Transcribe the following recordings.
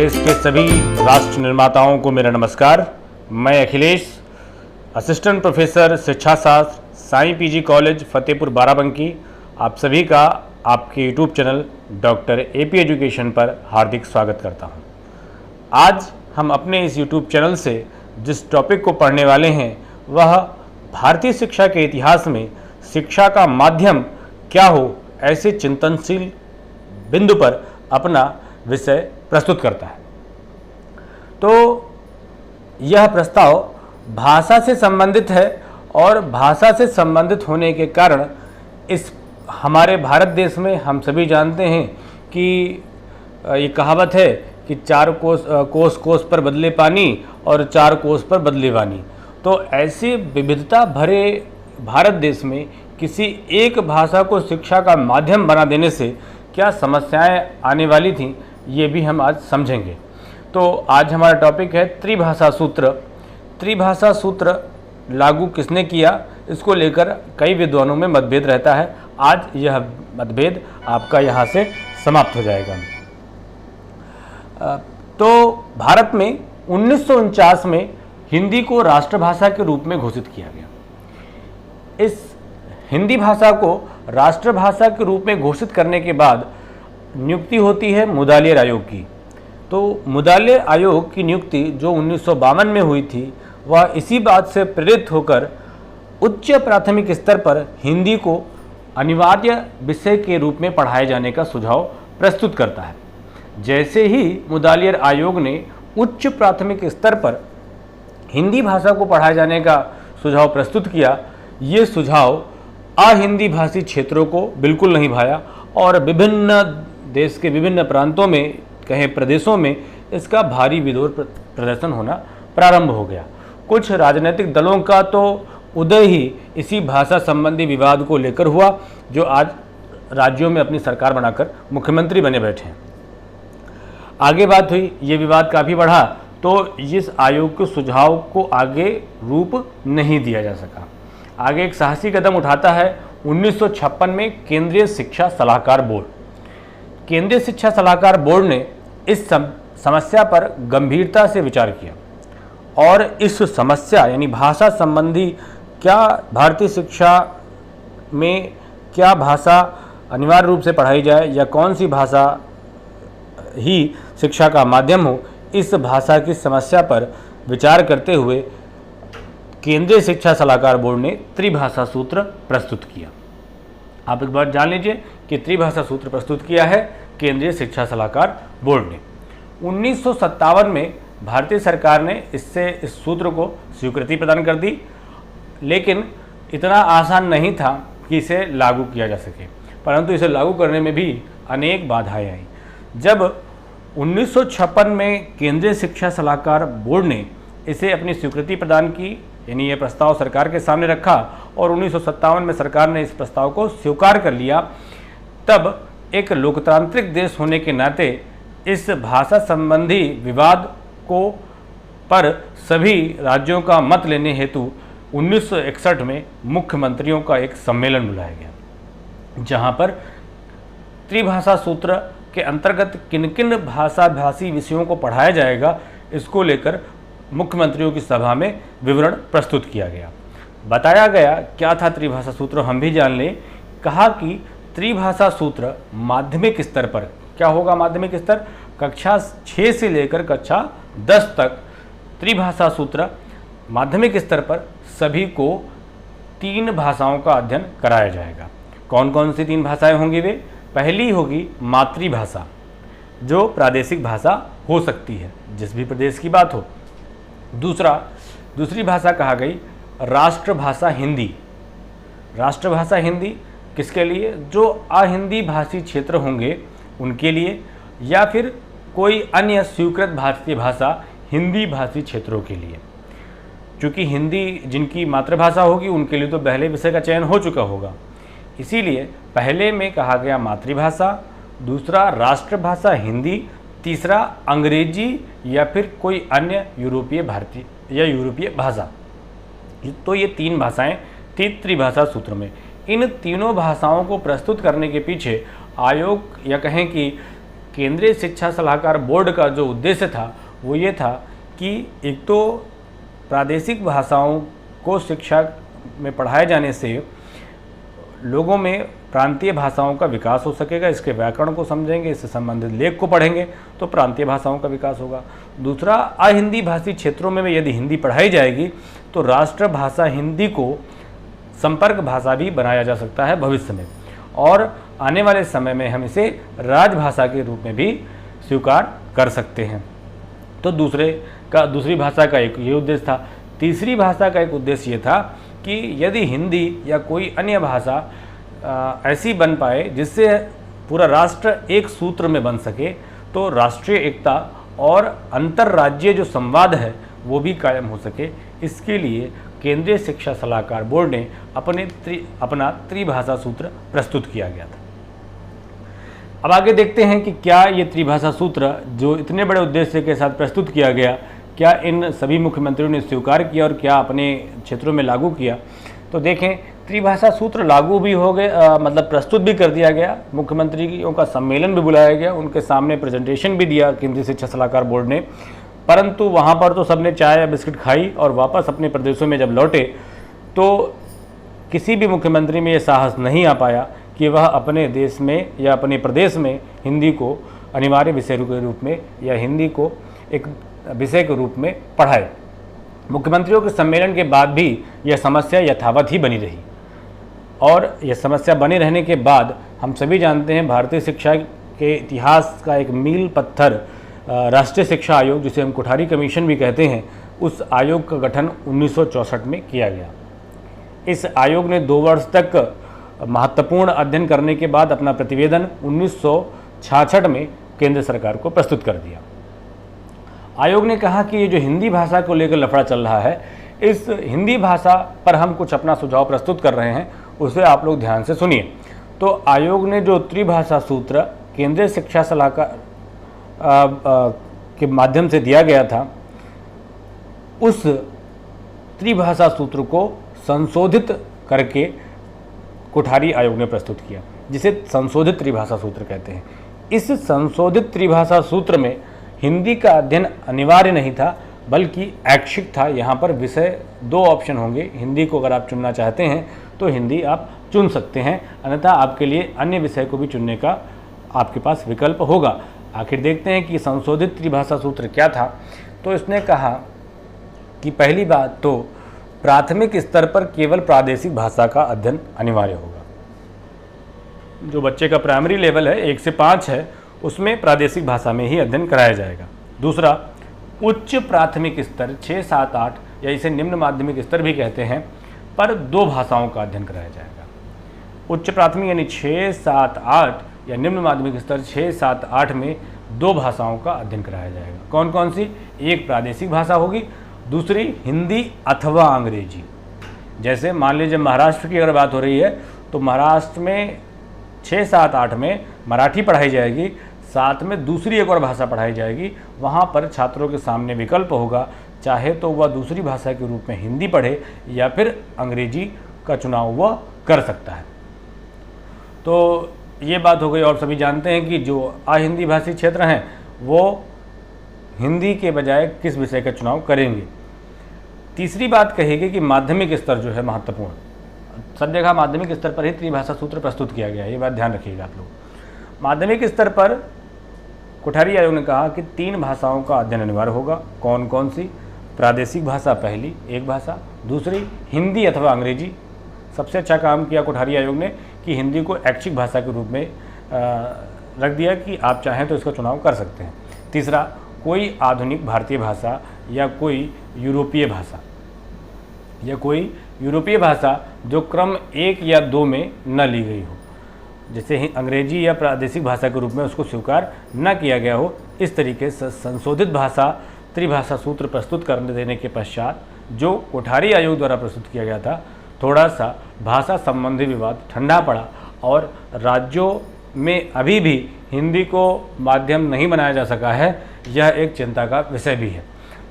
देश के सभी राष्ट्र निर्माताओं को मेरा नमस्कार। मैं अखिलेश, असिस्टेंट प्रोफेसर शिक्षा शास्त्र, साईं पीजी कॉलेज फतेहपुर बाराबंकी, आप सभी का आपके YouTube channel doctor AP education पर हार्दिक स्वागत करता हूं। आज हम अपने इस यूट्यूब चैनल से जिस टॉपिक को पढ़ने वाले हैं वह भारतीय शिक्षा के इतिहास में शिक्षा का माध्यम क्या हो, ऐसे चिंतनशील बिंदु पर अपना विषय प्रस्तुत करता है। तो यह प्रस्ताव भाषा से संबंधित है और भाषा से संबंधित होने के कारण इस हमारे भारत देश में हम सभी जानते हैं कि ये कहावत है कि चार कोस कोस पर बदले पानी और चार कोस पर बदले वानी। तो ऐसे विविधता भरे भारत देश में किसी एक भाषा को शिक्षा का माध्यम बना देने से क्या समस्याएं आने वाली थीं, ये भी हम आज समझेंगे। तो आज हमारा टॉपिक है त्रिभाषा सूत्र। त्रिभाषा सूत्र लागू किसने किया, इसको लेकर कई विद्वानों में मतभेद रहता है। आज यह मतभेद आपका यहाँ से समाप्त हो जाएगा। तो भारत में 1949 में हिंदी को राष्ट्रभाषा के रूप में घोषित किया गया। इस हिंदी भाषा को राष्ट्रभाषा के रूप में घोषित करने के बाद नियुक्ति होती है मुदालियर आयोग की। तो मुदालियर आयोग की नियुक्ति जो 1952 में हुई थी, वह इसी बात से प्रेरित होकर उच्च प्राथमिक स्तर पर हिंदी को अनिवार्य विषय के रूप में पढ़ाए जाने का सुझाव प्रस्तुत करता है। जैसे ही मुदालियर आयोग ने उच्च प्राथमिक स्तर पर हिंदी भाषा को पढ़ाए जाने का सुझाव प्रस्तुत किया, ये सुझाव अहिंदी भाषी क्षेत्रों को बिल्कुल नहीं भाया और विभिन्न देश के विभिन्न प्रांतों में, कहें प्रदेशों में, इसका भारी विरोध प्रदर्शन होना प्रारंभ हो गया। कुछ राजनीतिक दलों का तो उदय ही इसी भाषा संबंधी विवाद को लेकर हुआ, जो आज राज्यों में अपनी सरकार बनाकर मुख्यमंत्री बने बैठे हैं। आगे बात हुई, ये विवाद काफ़ी बढ़ा, तो इस आयोग के सुझाव को आगे रूप नहीं दिया जा सका। आगे एक साहसी कदम उठाता है 1956 में केंद्रीय शिक्षा सलाहकार बोर्ड। केंद्रीय शिक्षा सलाहकार बोर्ड ने इस समस्या पर गंभीरता से विचार किया और इस समस्या यानी भाषा संबंधी क्या भारतीय शिक्षा में क्या भाषा अनिवार्य रूप से पढ़ाई जाए या कौन सी भाषा ही शिक्षा का माध्यम हो, इस भाषा की समस्या पर विचार करते हुए केंद्रीय शिक्षा सलाहकार बोर्ड ने त्रिभाषा सूत्र प्रस्तुत किया। आप एक बार जान लीजिए कि त्रिभाषा सूत्र प्रस्तुत किया है केंद्रीय शिक्षा सलाहकार बोर्ड ने। 1957 में भारतीय सरकार ने इस सूत्र को स्वीकृति प्रदान कर दी, लेकिन इतना आसान नहीं था कि इसे लागू किया जा सके, परंतु इसे लागू करने में भी अनेक बाधाएं आई। जब 1956 में केंद्रीय शिक्षा सलाहकार बोर्ड ने इसे अपनी स्वीकृति प्रदान की, यानी ये प्रस्ताव सरकार के सामने रखा और 1957 में सरकार ने इस प्रस्ताव को स्वीकार कर लिया, तब एक लोकतांत्रिक देश होने के नाते इस भाषा संबंधी विवाद को पर सभी राज्यों का मत लेने हेतु 1961 में मुख्यमंत्रियों का एक सम्मेलन बुलाया गया, जहां पर त्रिभाषा सूत्र के अंतर्गत किन किन भाषी विषयों को पढ़ाया जाएगा, इसको लेकर मुख्यमंत्रियों की सभा में विवरण प्रस्तुत किया गया। बताया गया क्या था त्रिभाषा सूत्र, हम भी जान लें। कहा कि त्रिभाषा सूत्र माध्यमिक स्तर पर क्या होगा, माध्यमिक स्तर कक्षा 6 से लेकर कक्षा 10 तक त्रिभाषा सूत्र माध्यमिक स्तर पर सभी को 3 भाषाओं का अध्ययन कराया जाएगा। कौन कौन सी 3 भाषाएं होंगी वे? पहली होगी मातृभाषा, जो प्रादेशिक भाषा हो सकती है जिस भी प्रदेश की बात हो। दूसरी भाषा कहा गई राष्ट्रभाषा हिंदी। राष्ट्रभाषा हिंदी किसके लिए? जो अहिंदी भाषी क्षेत्र होंगे उनके लिए, या फिर कोई अन्य स्वीकृत भारतीय भाषा हिंदी भाषी क्षेत्रों के लिए। क्योंकि हिंदी जिनकी मातृभाषा होगी उनके लिए तो पहले विषय का चयन हो चुका होगा, इसीलिए पहले में कहा गया मातृभाषा, दूसरा राष्ट्रभाषा हिंदी, तीसरा अंग्रेजी या फिर कोई अन्य यूरोपीय भाषा। तो ये 3 भाषाएं थी त्रिभाषा सूत्र में। इन तीनों भाषाओं को प्रस्तुत करने के पीछे आयोग या कहें कि केंद्रीय शिक्षा सलाहकार बोर्ड का जो उद्देश्य था वो ये था कि एक तो प्रादेशिक भाषाओं को शिक्षा में पढ़ाए जाने से लोगों में प्रांतीय भाषाओं का विकास हो सकेगा, इसके व्याकरण को समझेंगे, इससे संबंधित लेख को पढ़ेंगे तो प्रांतीय भाषाओं का विकास होगा। दूसरा, अहिंदी भाषी क्षेत्रों में यदि हिंदी पढ़ाई जाएगी तो राष्ट्रभाषा हिंदी को संपर्क भाषा भी बनाया जा सकता है भविष्य में, और आने वाले समय में हम इसे राजभाषा के रूप में भी स्वीकार कर सकते हैं। तो दूसरी भाषा का एक ये उद्देश्य था। तीसरी भाषा का एक उद्देश्य ये था कि यदि हिंदी या कोई अन्य भाषा ऐसी बन पाए जिससे पूरा राष्ट्र एक सूत्र में बन सके तो राष्ट्रीय एकता और अंतर्राज्यीय जो संवाद है वो भी कायम हो सके। इसके लिए केंद्रीय शिक्षा सलाहकार बोर्ड ने अपना त्रिभाषा सूत्र प्रस्तुत किया गया था। अब आगे देखते हैं कि क्या ये त्रिभाषा सूत्र जो इतने बड़े उद्देश्य के साथ प्रस्तुत किया गया, क्या इन सभी मुख्यमंत्रियों ने स्वीकार किया और क्या अपने क्षेत्रों में लागू किया। तो देखें, त्रिभाषा सूत्र लागू भी हो गए, मतलब प्रस्तुत भी कर दिया गया, मुख्यमंत्रियों का सम्मेलन भी बुलाया गया, उनके सामने प्रेजेंटेशन भी दिया केंद्रीय शिक्षा सलाहकार बोर्ड ने। परंतु वहाँ पर तो सबने चाय या बिस्किट खाई और वापस अपने प्रदेशों में जब लौटे तो किसी भी मुख्यमंत्री में ये साहस नहीं आ पाया कि वह अपने देश में या अपने प्रदेश में हिंदी को अनिवार्य विषय के रूप में या हिंदी को एक विषय के रूप में पढ़ाए। मुख्यमंत्रियों के सम्मेलन के बाद भी यह समस्या यथावत ही बनी रही, और यह समस्या बने रहने के बाद हम सभी जानते हैं भारतीय शिक्षा के इतिहास का एक मील पत्थर राष्ट्रीय शिक्षा आयोग, जिसे हम कोठारी कमीशन भी कहते हैं, उस आयोग का गठन 1964 में किया गया। इस आयोग ने 2 वर्ष तक महत्वपूर्ण अध्ययन करने के बाद अपना प्रतिवेदन 1966 में केंद्र सरकार को प्रस्तुत कर दिया। आयोग ने कहा कि ये जो हिंदी भाषा को लेकर लफड़ा चल रहा है, इस हिंदी भाषा पर हम कुछ अपना सुझाव प्रस्तुत कर रहे हैं, उसे आप लोग ध्यान से सुनिए। तो आयोग ने जो त्रिभाषा सूत्र केंद्रीय शिक्षा सलाहकार के माध्यम से दिया गया था, उस त्रिभाषा सूत्र को संशोधित करके कोठारी आयोग ने प्रस्तुत किया, जिसे संशोधित त्रिभाषा सूत्र कहते हैं। इस संशोधित त्रिभाषा सूत्र में हिंदी का अध्ययन अनिवार्य नहीं था बल्कि ऐच्छिक था। यहाँ पर विषय 2 ऑप्शन होंगे, हिंदी को अगर आप चुनना चाहते हैं तो हिंदी आप चुन सकते हैं, अन्यथा आपके लिए अन्य विषय को भी चुनने का आपके पास विकल्प होगा। आखिर देखते हैं कि संशोधित त्रिभाषा सूत्र क्या था। तो इसने कहा कि पहली बात तो प्राथमिक स्तर पर केवल प्रादेशिक भाषा का अध्ययन अनिवार्य होगा। जो बच्चे का प्राइमरी लेवल है 1 से 5 है, उसमें प्रादेशिक भाषा में ही अध्ययन कराया जाएगा। दूसरा, उच्च प्राथमिक स्तर 6, 7, 8 या इसे निम्न माध्यमिक स्तर भी कहते हैं, पर 2 भाषाओं का अध्ययन कराया जाएगा। उच्च प्राथमिक यानी 6, 7, 8 या निम्न माध्यमिक स्तर 6, 7, 8 में 2 भाषाओं का अध्ययन कराया जाएगा। कौन कौन सी? एक प्रादेशिक भाषा होगी, दूसरी हिंदी अथवा अंग्रेजी। जैसे मान लीजिए महाराष्ट्र की अगर बात हो रही है तो महाराष्ट्र में 6, 7, 8 में मराठी पढ़ाई जाएगी, साथ में दूसरी एक और भाषा पढ़ाई जाएगी। वहाँ पर छात्रों के सामने विकल्प होगा, चाहे तो वह दूसरी भाषा के रूप में हिंदी पढ़े या फिर अंग्रेजी का चुनाव वह कर सकता है। तो ये बात हो गई। और सभी जानते हैं कि जो अहिंदी भाषी क्षेत्र हैं वो हिंदी के बजाय किस विषय का चुनाव करेंगे। तीसरी बात कहेगी कि माध्यमिक स्तर जो है महत्वपूर्ण, सब जगह माध्यमिक स्तर पर ही त्रिभाषा सूत्र प्रस्तुत किया गया है, ये बात ध्यान रखिएगा आप लोग। माध्यमिक स्तर पर कोठारी आयोग ने कहा कि 3 भाषाओं का अध्ययन अनिवार्य होगा। कौन कौन सी? प्रादेशिक भाषा पहली, एक भाषा, दूसरी हिंदी अथवा अंग्रेजी। सबसे अच्छा काम किया कोठारी आयोग ने कि हिंदी को ऐच्छिक भाषा के रूप में रख दिया कि आप चाहें तो इसका चुनाव कर सकते हैं। तीसरा, कोई आधुनिक भारतीय भाषा या कोई यूरोपीय भाषा जो क्रम 1 या 2 में न ली गई हो, जैसे ही अंग्रेजी या प्रादेशिक भाषा के रूप में उसको स्वीकार न किया गया हो। इस तरीके से संशोधित त्रिभाषा सूत्र प्रस्तुत करने देने के पश्चात जो कोठारी आयोग द्वारा प्रस्तुत किया गया था, थोड़ा सा भाषा संबंधी विवाद ठंडा पड़ा और राज्यों में अभी भी हिंदी को माध्यम नहीं बनाया जा सका है। यह एक चिंता का विषय भी है।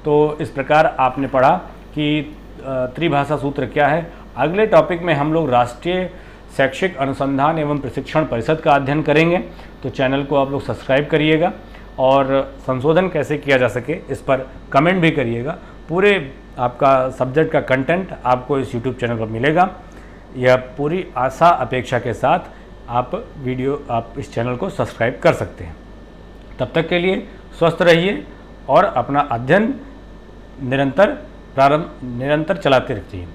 तो इस प्रकार आपने पढ़ा कि त्रिभाषा सूत्र क्या है। अगले टॉपिक में हम लोग राष्ट्रीय शैक्षिक अनुसंधान एवं प्रशिक्षण परिषद का अध्ययन करेंगे तो चैनल को आप लोग सब्सक्राइब करिएगा और संशोधन कैसे किया जा सके इस पर कमेंट भी करिएगा। पूरे आपका सब्जेक्ट का कंटेंट आपको इस यूट्यूब चैनल पर मिलेगा। यह पूरी आशा अपेक्षा के साथ आप इस चैनल को सब्सक्राइब कर सकते हैं। तब तक के लिए स्वस्थ रहिए और अपना अध्ययन निरंतर चलाते रहिए।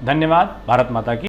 धन्यवाद। भारत माता की